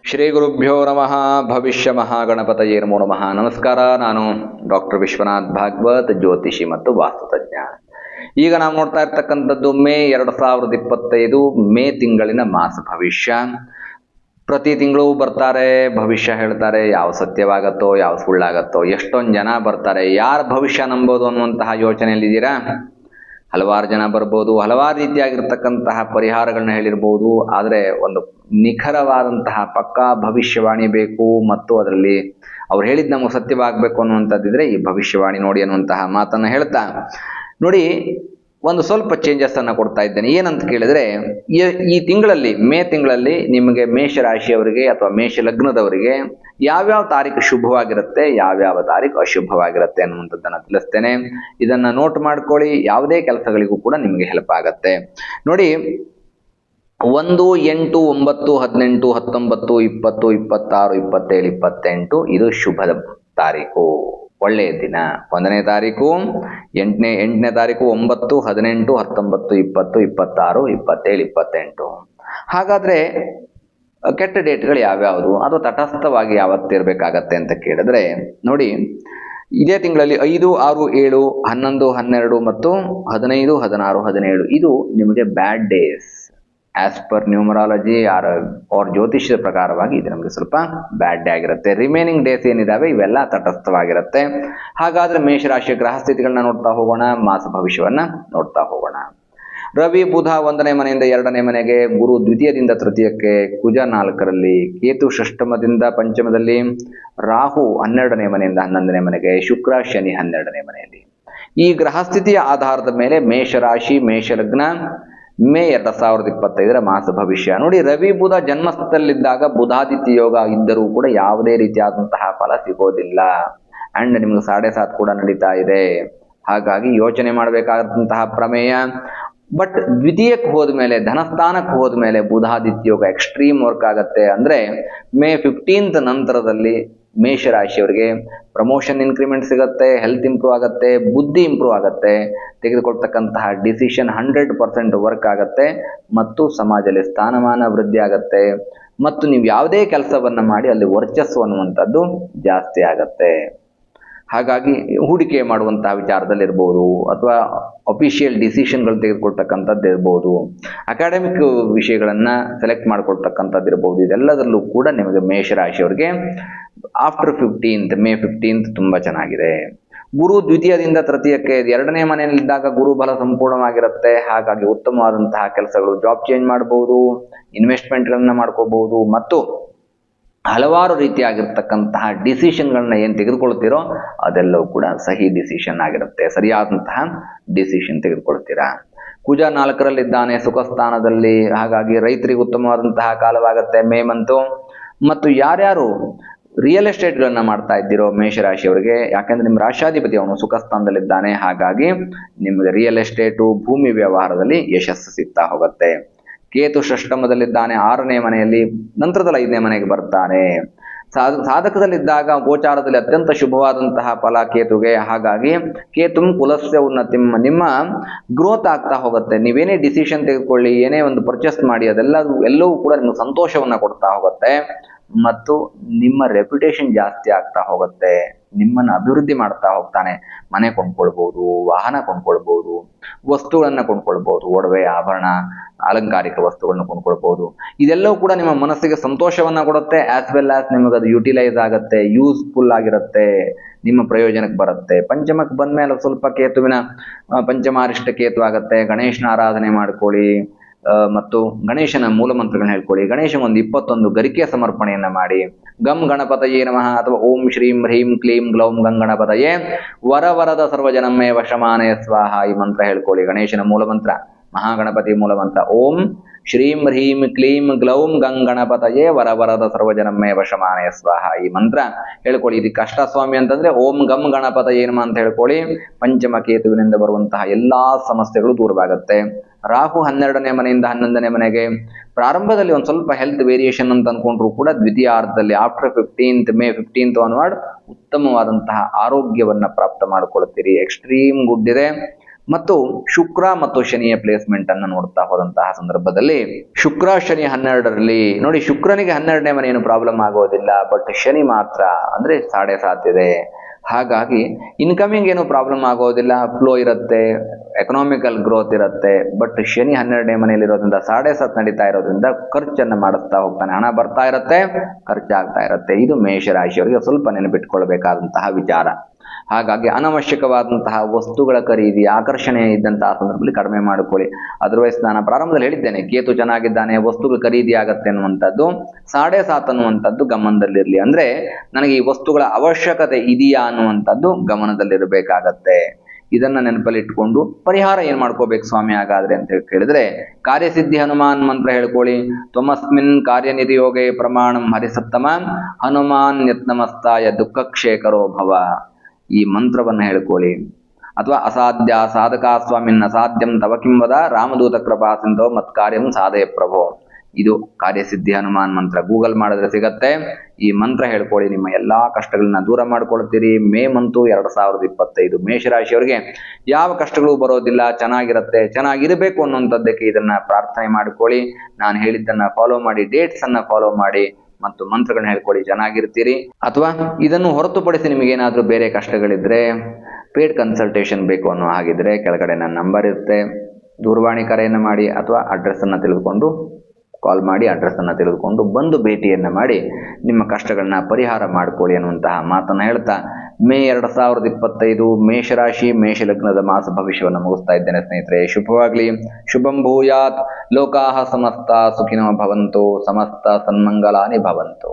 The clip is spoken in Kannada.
ಶ್ರೀ ಗುರುಭ್ಯೋ ನಮಃ. ಭವಿಷ್ಯ ಮಹಾಗಣಪತಯೇ ನಮೋ ನಮಃ. ನಮಸ್ಕಾರ. ನಾನು ಡಾಕ್ಟರ್ ವಿಶ್ವನಾಥ್ ಭಾಗವತ್, ಜ್ಯೋತಿಷಿ ಮತ್ತು ವಾಸ್ತುತಜ್ಞ. ಈಗ ನಾವು ನೋಡ್ತಾ ಇರ್ತಕ್ಕಂಥದ್ದು ಮೇ 2025 ಮೇ ತಿಂಗಳಿನ ಮಾಸ ಭವಿಷ್ಯ. ಪ್ರತಿ ತಿಂಗಳು ಬರ್ತಾರೆ, ಭವಿಷ್ಯ ಹೇಳ್ತಾರೆ. ಯಾವ ಸತ್ಯವಾಗತ್ತೋ ಯಾವ ಸುಳ್ಳಾಗತ್ತೋ, ಎಷ್ಟೊಂದು ಜನ ಬರ್ತಾರೆ. ಯಾರ ಭವಿಷ್ಯ ನಂಬೋದು ಅನ್ನುವಂತಹ ಯೋಚನೆಯಲ್ಲಿದ್ದೀರಾ? ಹಲವಾರು ಜನ ಬರ್ಬೋದು, ಹಲವಾರು ರೀತಿಯಾಗಿರ್ತಕ್ಕಂತಹ ಪರಿಹಾರಗಳನ್ನ ಹೇಳಿರ್ಬೋದು. ಆದರೆ ಒಂದು ನಿಖರವಾದಂತಹ ಪಕ್ಕಾ ಭವಿಷ್ಯವಾಣಿ ಬೇಕು ಮತ್ತು ಅದರಲ್ಲಿ ಅವ್ರು ಹೇಳಿದ್ ನಮಗೆ ಸತ್ಯವಾಗಬೇಕು ಅನ್ನುವಂಥದ್ದಿದ್ರೆ ಈ ಭವಿಷ್ಯವಾಣಿ ನೋಡಿ ಅನ್ನುವಂತಹ ಮಾತನ್ನು ಹೇಳ್ತಾ ನೋಡಿ, ಒಂದು ಸ್ವಲ್ಪ ಚೇಂಜಸ್ ಅನ್ನು ಕೊಡ್ತಾ ಇದ್ದೇನೆ. ಏನಂತ ಕೇಳಿದ್ರೆ, ಈ ತಿಂಗಳಲ್ಲಿ ಮೇ ತಿಂಗಳಲ್ಲಿ ನಿಮಗೆ ಮೇಷರಾಶಿಯವರಿಗೆ ಅಥವಾ ಮೇಷ ಲಗ್ನದವರಿಗೆ ಯಾವ್ಯಾವ ತಾರೀಕು ಶುಭವಾಗಿರುತ್ತೆ, ಯಾವ್ಯಾವ ತಾರೀಕು ಅಶುಭವಾಗಿರುತ್ತೆ ಅನ್ನುವಂಥದ್ದನ್ನು ತಿಳಿಸ್ತೇನೆ. ಇದನ್ನ ನೋಟ್ ಮಾಡ್ಕೊಳ್ಳಿ. ಯಾವುದೇ ಕೆಲಸಗಳಿಗೂ ಕೂಡ ನಿಮಗೆ ಹೆಲ್ಪ್ ಆಗತ್ತೆ. ನೋಡಿ, 1, 8, 9, 18, 19, 20, 26, 27, 28 ಇದು ಶುಭದ ತಾರೀಕು, ಒಳ್ಳೆಯ ದಿನ. 1ನೇ ತಾರೀಕು, 8ನೇ ತಾರೀಕು, 9, 18, 19, 20, 26, 27, 28. ಹಾಗಾದ್ರೆ ಕೆಟ್ಟ ಡೇಟ್ಗಳು ಯಾವ್ಯಾವುದು ಅಥವಾ ತಟಸ್ಥವಾಗಿ ಯಾವತ್ತಿರ್ಬೇಕಾಗತ್ತೆ ಅಂತ ಕೇಳಿದ್ರೆ ನೋಡಿ, ಇದೇ ತಿಂಗಳಲ್ಲಿ 5, 6, 7, 11, 12 ಮತ್ತು 15, 16, 17 ಇದು ನಿಮಗೆ bad days. As per numerology or ಜ್ಯೋತಿಷ್ಯದ ಪ್ರಕಾರವಾಗಿ ಇದು ನಮಗೆ ಸ್ವಲ್ಪ ಬ್ಯಾಡ್ ಡೇ ಆಗಿರುತ್ತೆ. ರಿಮೈನಿಂಗ್ ಡೇಸ್ ಏನಿದಾವೆ ಇವೆಲ್ಲ ತಟಸ್ಥವಾಗಿರುತ್ತೆ. ಹಾಗಾದ್ರೆ ಮೇಷರಾಶಿಯ ಗ್ರಹ ಸ್ಥಿತಿಗಳನ್ನ ನೋಡ್ತಾ ಹೋಗೋಣ, ಮಾಸ ಭವಿಷ್ಯವನ್ನ ನೋಡ್ತಾ ಹೋಗೋಣ. ರವಿ ಬುಧ 1ನೇ ಮನೆಯಿಂದ 2ನೇ ಮನೆಗೆ, ಗುರು ದ್ವಿತೀಯದಿಂದ ತೃತೀಯಕ್ಕೆ, ಕುಜ 4ರಲ್ಲಿ, ಕೇತು ಷಷ್ಠಮದಿಂದ ಪಂಚಮದಲ್ಲಿ, ರಾಹು 12ನೇ ಮನೆಯಿಂದ 11ನೇ ಮನೆಗೆ, ಶುಕ್ರ ಶನಿ 12ನೇ ಮನೆಯಲ್ಲಿ. ಈ ಗ್ರಹ ಸ್ಥಿತಿಯ ಆಧಾರದ ಮೇಲೆ ಮೇಷರಾಶಿ ಮೇಷ ಲಗ್ನ ಮೇ 2025 ಮಾಸ ಭವಿಷ್ಯ ನೋಡಿ. ರವಿ ಬುಧ ಜನ್ಮಸ್ಥಳದಲ್ಲಿದ್ದಾಗ ಬುಧಾದಿತ್ಯ ಯೋಗ ಇದ್ದರೂ ಕೂಡ ಯಾವುದೇ ರೀತಿಯಾದಂತಹ ಫಲ ಸಿಗೋದಿಲ್ಲ. ಅಂಡ್ ನಿಮ್ಗೆ 7.5 ಕೂಡ ನಡೀತಾ ಇದೆ. ಹಾಗಾಗಿ ಯೋಚನೆ ಮಾಡಬೇಕಾದಂತಹ ಪ್ರಮೇಯ. ಬಟ್ ದ್ವಿತೀಯಕ್ಕೆ ಹೋದ್ಮೇಲೆ, ಧನಸ್ಥಾನಕ್ಕೆ ಹೋದ್ಮೇಲೆ ಬುಧಾದಿತ್ಯ ಯೋಗ ಎಕ್ಸ್ಟ್ರೀಮ್ ವರ್ಕ್ ಆಗತ್ತೆ. ಅಂದ್ರೆ ಮೇ 15th ನಂತರದಲ್ಲಿ ಮೇಷರಾಶಿಯವರಿಗೆ ಪ್ರಮೋಷನ್ ಇನ್ಕ್ರಿಮೆಂಟ್ ಸಿಗತ್ತೆ, ಹೆಲ್ತ್ ಇಂಪ್ರೂವ್ ಆಗತ್ತೆ, ಬುದ್ಧಿ ಇಂಪ್ರೂವ್ ಆಗತ್ತೆ, ತೆಗೆದುಕೊಳ್ತಕ್ಕಂತಹ ಡಿಸಿಷನ್ 100% ವರ್ಕ್ ಆಗತ್ತೆ ಮತ್ತು ಸಮಾಜದಲ್ಲಿ ಸ್ಥಾನಮಾನ ವೃದ್ಧಿ ಆಗತ್ತೆ ಮತ್ತು ನೀವು ಯಾವುದೇ ಕೆಲಸವನ್ನ ಮಾಡಿ ಅಲ್ಲಿ ವರ್ಚಸ್ಸು ಅನ್ನುವಂಥದ್ದು ಜಾಸ್ತಿ ಆಗತ್ತೆ. ಹಾಗಾಗಿ ಹೂಡಿಕೆ ಮಾಡುವಂತಹ ವಿಚಾರದಲ್ಲಿ ಇರ್ಬೋದು ಅಥವಾ ಅಫಿಷಿಯಲ್ ಡಿಸಿಷನ್ಗಳು ತೆಗೆದುಕೊಳ್ತಕ್ಕಂಥದ್ದು ಇರ್ಬೋದು, ಅಕಾಡೆಮಿಕ್ ವಿಷಯಗಳನ್ನ ಸೆಲೆಕ್ಟ್ ಮಾಡ್ಕೊಳ್ತಕ್ಕಂಥದ್ದು ಇರ್ಬೋದು. ಇದೆಲ್ಲದರಲ್ಲೂ ಕೂಡ ನಿಮಗೆ ಮೇಷರಾಶಿಯವರಿಗೆ ಆಫ್ಟರ್ ಮೇ 15th ತುಂಬಾ ಚೆನ್ನಾಗಿದೆ. ಗುರು ದ್ವಿತೀಯದಿಂದ ತೃತೀಯಕ್ಕೆ 2ನೇ ಮನೆಯಲ್ಲಿದ್ದಾಗ ಗುರು ಬಲ ಸಂಪೂರ್ಣವಾಗಿರುತ್ತೆ. ಹಾಗಾಗಿ ಉತ್ತಮವಾದಂತಹ ಕೆಲಸಗಳು, ಜಾಬ್ ಚೇಂಜ್ ಮಾಡಬಹುದು, ಇನ್ವೆಸ್ಟ್ಮೆಂಟ್ಗಳನ್ನ ಮಾಡ್ಕೋಬಹುದು ಮತ್ತು ಹಲವಾರು ರೀತಿಯಾಗಿರ್ತಕ್ಕಂತಹ ಡಿಸಿಷನ್ಗಳನ್ನ ಏನು ತೆಗೆದುಕೊಳ್ತೀರೋ ಅದೆಲ್ಲವೂ ಕೂಡ ಸಹಿ ಡಿಸಿಷನ್ ಆಗಿರುತ್ತೆ, ಸರಿಯಾದಂತಹ ಡಿಸಿಷನ್ ತೆಗೆದುಕೊಳ್ತೀರಾ. ಕುಜ 4ರಲ್ಲಿದ್ದಾನೆ ಸುಖ ಸ್ಥಾನದಲ್ಲಿ. ಹಾಗಾಗಿ ರೈತರಿಗೆ ಉತ್ತಮವಾದಂತಹ ಕಾಲವಾಗುತ್ತೆ ಮೇ ಮಂತು. ಮತ್ತು ಯಾರ್ಯಾರು ರಿಯಲ್ ಎಸ್ಟೇಟ್ಗಳನ್ನ ಮಾಡ್ತಾ ಇದ್ದೀರೋ ಮೇಷರಾಶಿಯವರಿಗೆ, ಯಾಕೆಂದ್ರೆ ನಿಮ್ಮ ರಾಶಾಧಿಪತಿ ಅವನು ಸುಖ ಸ್ಥಾನದಲ್ಲಿದ್ದಾನೆ. ಹಾಗಾಗಿ ನಿಮಗೆ ರಿಯಲ್ ಎಸ್ಟೇಟು, ಭೂಮಿ ವ್ಯವಹಾರದಲ್ಲಿ ಯಶಸ್ಸು ಸಿಗ್ತಾ ಹೋಗುತ್ತೆ. ಕೇತು ಷಷ್ಠಮದಲ್ಲಿದ್ದಾನೆ 6ನೇ ಮನೆಯಲ್ಲಿ, ನಂತರದಲ್ಲಿ 5ನೇ ಮನೆಗೆ ಬರ್ತಾನೆ. ಸಾಧಕದಲ್ಲಿದ್ದಾಗ ಗೋಚಾರದಲ್ಲಿ ಅತ್ಯಂತ ಶುಭವಾದಂತಹ ಫಲ ಕೇತುಗೆ. ಹಾಗಾಗಿ ಕೇತುಂ ಕುಲಸ್ಯ ಉನ್ನತಿಂ, ನಿಮ್ಮ ಗ್ರೋತ್ ಆಗ್ತಾ ಹೋಗುತ್ತೆ. ನೀವೇನೇ ಡಿಸಿಷನ್ ತೆಗೆದುಕೊಳ್ಳಿ, ಏನೇ ಒಂದು ಪರ್ಚೇಸ್ ಮಾಡಿ, ಎಲ್ಲವೂ ಕೂಡ ನಿಮ್ಗೆ ಸಂತೋಷವನ್ನ ಕೊಡ್ತಾ ಹೋಗುತ್ತೆ ಮತ್ತು ನಿಮ್ಮ ರೆಪ್ಯುಟೇಷನ್ ಜಾಸ್ತಿ ಆಗ್ತಾ ಹೋಗುತ್ತೆ. ನಿಮ್ಮನ್ನು ಅಭಿವೃದ್ಧಿ ಮಾಡ್ತಾ ಹೋಗ್ತಾನೆ. ಮನೆ ಕೊಂಡ್ಕೊಳ್ಬಹುದು, ವಾಹನ ಕೊಂಡ್ಕೊಳ್ಬಹುದು, ವಸ್ತುಗಳನ್ನ ಕೊಂಡ್ಕೊಳ್ಬಹುದು, ಒಡವೆ ಆಭರಣ ಅಲಂಕಾರಿಕ ವಸ್ತುಗಳನ್ನ ಕೊಂಡ್ಕೊಳ್ಬಹುದು. ಇದೆಲ್ಲವೂ ಕೂಡ ನಿಮ್ಮ ಮನಸ್ಸಿಗೆ ಸಂತೋಷವನ್ನ ಕೊಡುತ್ತೆ. ಆಸ್ ವೆಲ್ ಆಸ್ ನಿಮಗದು ಯುಟಿಲೈಸ್ ಆಗುತ್ತೆ, ಯೂಸ್ಫುಲ್ ಆಗಿರುತ್ತೆ, ನಿಮ್ಮ ಪ್ರಯೋಜನಕ್ಕೆ ಬರುತ್ತೆ. ಪಂಚಮಕ್ಕೆ ಬಂದ್ಮೇಲೆ ಸ್ವಲ್ಪ ಕೇತುವಿನ ಪಂಚಮಾರಿಷ್ಟ ಕೇತು ಆಗತ್ತೆ. ಗಣೇಶನ ಆರಾಧನೆ ಮಾಡ್ಕೊಳ್ಳಿ ಮತ್ತು ಗಣೇಶನ ಮೂಲ ಮಂತ್ರಗಳನ್ನ ಹೇಳ್ಕೊಳ್ಳಿ. ಗಣೇಶನಿಗೊಂದು 21 ಗರಿಕೆ ಸಮರ್ಪಣೆಯನ್ನ ಮಾಡಿ. ಗಂ ಗಣಪತಯೇ ನಮಃ ಅಥವಾ ಓಂ ಶ್ರೀಂ ಹ್ರೀಂ ಕ್ಲೀಂ ಗ್ಲೌಂ ಗಂ ಗಣಪತಯೇ ವರವರದ ಸರ್ವಜನಮ್ಮೇ ವಶಮಾನಯ ಸ್ವಾಹ ಈ ಮಂತ್ರ ಹೇಳ್ಕೊಳ್ಳಿ. ಗಣೇಶನ ಮೂಲ ಮಂತ್ರ, ಮಹಾಗಣಪತಿ ಮೂಲ ಮಂತ್ರ ಓಂ ಶ್ರೀಂ ಹ್ರೀಂ ಕ್ಲೀಂ ಗ್ಲೌಂ ಗಂ ಗಣಪತಯೇ ವರವರದ ಸರ್ವಜನಮ್ಮೇ ವಶಮಾನಯ ಸ್ವಾಹ ಈ ಮಂತ್ರ ಹೇಳ್ಕೊಳ್ಳಿ. ಇದಕ್ಕೆ ಅಷ್ಟಸ್ವಾಮಿ ಅಂತಂದ್ರೆ ಓಂ ಗಂ ಗಣಪತಯೇ ನಮಃ ಅಂತ ಹೇಳ್ಕೊಳ್ಳಿ. ಪಂಚಮ ಕೇತುವಿನಿಂದ ಬರುವಂತಹ ಎಲ್ಲಾ ಸಮಸ್ಯೆಗಳು ದೂರವಾಗುತ್ತೆ. ರಾಹು 12ನೇ ಮನೆಯಿಂದ 11ನೇ ಮನೆಗೆ, ಪ್ರಾರಂಭದಲ್ಲಿ ಒಂದು ಸ್ವಲ್ಪ ಹೆಲ್ತ್ ವೇರಿಯೇಷನ್ ಅಂತ ಅನ್ಕೊಂಡ್ರು ಕೂಡ ದ್ವಿತೀಯಾರ್ಧದಲ್ಲಿ ಆಫ್ಟರ್ ಮೇ 15th ಆನ್ವರ್ಡ್ ಉತ್ತಮವಾದಂತಹ ಆರೋಗ್ಯವನ್ನ ಪ್ರಾಪ್ತ ಮಾಡ್ಕೊಳ್ತೀರಿ. ಎಕ್ಸ್ಟ್ರೀಮ್ ಗುಡ್ ಇದೆ. ಮತ್ತು ಶುಕ್ರ ಮತ್ತು ಶನಿಯ ಪ್ಲೇಸ್ಮೆಂಟ್ ಅನ್ನು ನೋಡ್ತಾ ಹೋದಂತಹ ಸಂದರ್ಭದಲ್ಲಿ ಶುಕ್ರ ಶನಿ 12ರಲ್ಲಿ ನೋಡಿ, ಶುಕ್ರನಿಗೆ 12ನೇ ಮನೆ ಏನು ಪ್ರಾಬ್ಲಮ್ ಆಗೋದಿಲ್ಲ, ಬಟ್ ಶನಿ ಮಾತ್ರ ಅಂದ್ರೆ 7.5 ಇದೆ. ಹಾಗಾಗಿ ಇನ್ಕಮಿಂಗ್ ಏನು ಪ್ರಾಬ್ಲಮ್ ಆಗೋದಿಲ್ಲ, ಫ್ಲೋ ಇರುತ್ತೆ, ಎಕನಾಮಿಕಲ್ ಗ್ರೋತ್ ಇರುತ್ತೆ. ಬಟ್ ಶನಿ 12ನೇ ಮನೆಯಲ್ಲಿರೋದ್ರಿಂದ 7.5 ನಡೀತಾ ಇರೋದ್ರಿಂದ ಖರ್ಚನ್ನು ಮಾಡಿಸ್ತಾ ಹೋಗ್ತಾನೆ, ಹಣ ಬರ್ತಾ ಇರುತ್ತೆ, ಖರ್ಚಾಗ್ತಾ ಇರುತ್ತೆ. ಇದು ಮೇಷರಾಶಿಯವರಿಗೆ ಸ್ವಲ್ಪ ನೆನಪಿಟ್ಕೊಳ್ಬೇಕಾದಂತಹ ವಿಚಾರ. ಹಾಗಾಗಿ ಅನವಶ್ಯಕವಾದಂತಹ ವಸ್ತುಗಳ ಖರೀದಿ, ಆಕರ್ಷಣೆ ಇದ್ದಂತಹ ಸಂದರ್ಭದಲ್ಲಿ ಕಡಿಮೆ ಮಾಡಿಕೊಳ್ಳಿ. ಅದರ್ವೈಸ್ ನಾನು ಪ್ರಾರಂಭದಲ್ಲಿ ಹೇಳಿದ್ದೇನೆ, ಕೇತು ಚೆನ್ನಾಗಿದ್ದಾನೆ, ವಸ್ತುಗಳ ಖರೀದಿ ಆಗತ್ತೆ ಅನ್ನುವಂಥದ್ದು, 7.5 ಅನ್ನುವಂಥದ್ದು ಗಮನದಲ್ಲಿರಲಿ. ಅಂದ್ರೆ ನನಗೆ ಈ ವಸ್ತುಗಳ ಅವಶ್ಯಕತೆ ಇದೆಯಾ ಅನ್ನುವಂಥದ್ದು ಗಮನದಲ್ಲಿರಬೇಕಾಗತ್ತೆ. ಇದನ್ನ ನೆನಪಲ್ಲಿ ಇಟ್ಕೊಂಡು ಪರಿಹಾರ ಏನ್ ಮಾಡ್ಕೋಬೇಕು ಸ್ವಾಮಿ ಹಾಗಾದ್ರೆ ಅಂತ ಕೇಳಿದ್ರೆ, ಕಾರ್ಯಸಿದ್ಧಿ ಹನುಮಾನ್ ಮಂತ್ರ ಹೇಳ್ಕೊಳ್ಳಿ. ತ್ವಮಸ್ಮಿನ್ ಕಾರ್ಯನಿರ್ಯೋಗೆ ಪ್ರಮಾಣಂ ಹರಿಸತ್ತಮ ಹನುಮಾನ್ ಯತ್ನಮಸ್ತಾಯ ದುಃಖಕ್ಷೇಕರೋ ಭವ. ಈ ಮಂತ್ರವನ್ನ ಹೇಳ್ಕೊಳ್ಳಿ. ಅಥವಾ ಅಸಾಧ್ಯ ಸಾಧಕ ಸ್ವಾಮಿನ್ ಅಸಾಧ್ಯಂ ತವ ಕಿಂವದ ರಾಮದೂತ ಕೃಪಾ ಸಿಂಧೋ ಮತ್ಕಾರ್ಯಂ ಸಾಧಯ ಪ್ರಭೋ. ಇದು ಕಾರ್ಯಸಿದ್ಧಿ ಹನುಮಾನ್ ಮಂತ್ರ. ಗೂಗಲ್ ಮಾಡಿದ್ರೆ ಸಿಗತ್ತೆ. ಈ ಮಂತ್ರ ಹೇಳ್ಕೊಳ್ಳಿ, ನಿಮ್ಮ ಎಲ್ಲಾ ಕಷ್ಟಗಳನ್ನ ದೂರ ಮಾಡ್ಕೊಳ್ತೀರಿ. ಮೇ ಮಂತು 2025 ಮೇಷರಾಶಿಯವರಿಗೆ ಯಾವ ಕಷ್ಟಗಳು ಬರೋದಿಲ್ಲ, ಚೆನ್ನಾಗಿರುತ್ತೆ, ಚೆನ್ನಾಗಿರಬೇಕು ಅನ್ನುವಂಥದ್ದಕ್ಕೆ ಇದನ್ನ ಪ್ರಾರ್ಥನೆ ಮಾಡ್ಕೊಳ್ಳಿ. ನಾನು ಹೇಳಿದ್ದನ್ನ ಫಾಲೋ ಮಾಡಿ, ಡೇಟ್ಸ್ ಅನ್ನ ಫಾಲೋ ಮಾಡಿ ಮತ್ತು ಮಂತ್ರಗಳನ್ನ ಹೇಳ್ಕೊಳ್ಳಿ, ಚೆನ್ನಾಗಿರ್ತೀರಿ. ಅಥವಾ ಇದನ್ನು ಹೊರತುಪಡಿಸಿ ನಿಮಗೇನಾದ್ರೂ ಬೇರೆ ಕಷ್ಟಗಳಿದ್ರೆ, ಪೇಡ್ ಕನ್ಸಲ್ಟೇಷನ್ ಬೇಕು ಅನ್ನೋ ಹಾಗಿದ್ರೆ ಕೆಳಗಡೆ ನನ್ನ ನಂಬರ್ ಇರುತ್ತೆ, ದೂರವಾಣಿ ಕರೆಯನ್ನು ಮಾಡಿ ಅಥವಾ ಅಡ್ರೆಸ್ ಅನ್ನ ತಿಳಿದುಕೊಂಡು ಕಾಲ್ ಮಾಡಿ, ಅಡ್ರೆಸ್ ಅನ್ನ ತಿಳಿದುಕೊಂಡು ಬಂದು ಭೇಟಿಯನ್ನ ಮಾಡಿ ನಿಮ್ಮ ಕಷ್ಟಗಳನ್ನ ಪರಿಹಾರ ಮಾಡ್ಕೊಳ್ಳಿ ಅನ್ನುವಂತಹ ಮಾತನ್ನ ಹೇಳ್ತಾ ಮೇ 2025 ಮೇಷರಾಶಿ ಮೇಷಲಗ್ನದ ಮಾಸ ಭವಿಷ್ಯವನ್ನು ಮುಗಿಸ್ತಾ ಇದ್ದೇನೆ ಸ್ನೇಹಿತರೆ. ಶುಭವಾಗ್ಲಿ. ಶುಭಂ ಭೂಯಾತ್. ಲೋಕಾಹ ಸಮಸ್ತ ಸುಖಿನೋ ಭವಂತು. ಸಮಸ್ತ ಸನ್ಮಂಗಲಾನಿ ಭವಂತು.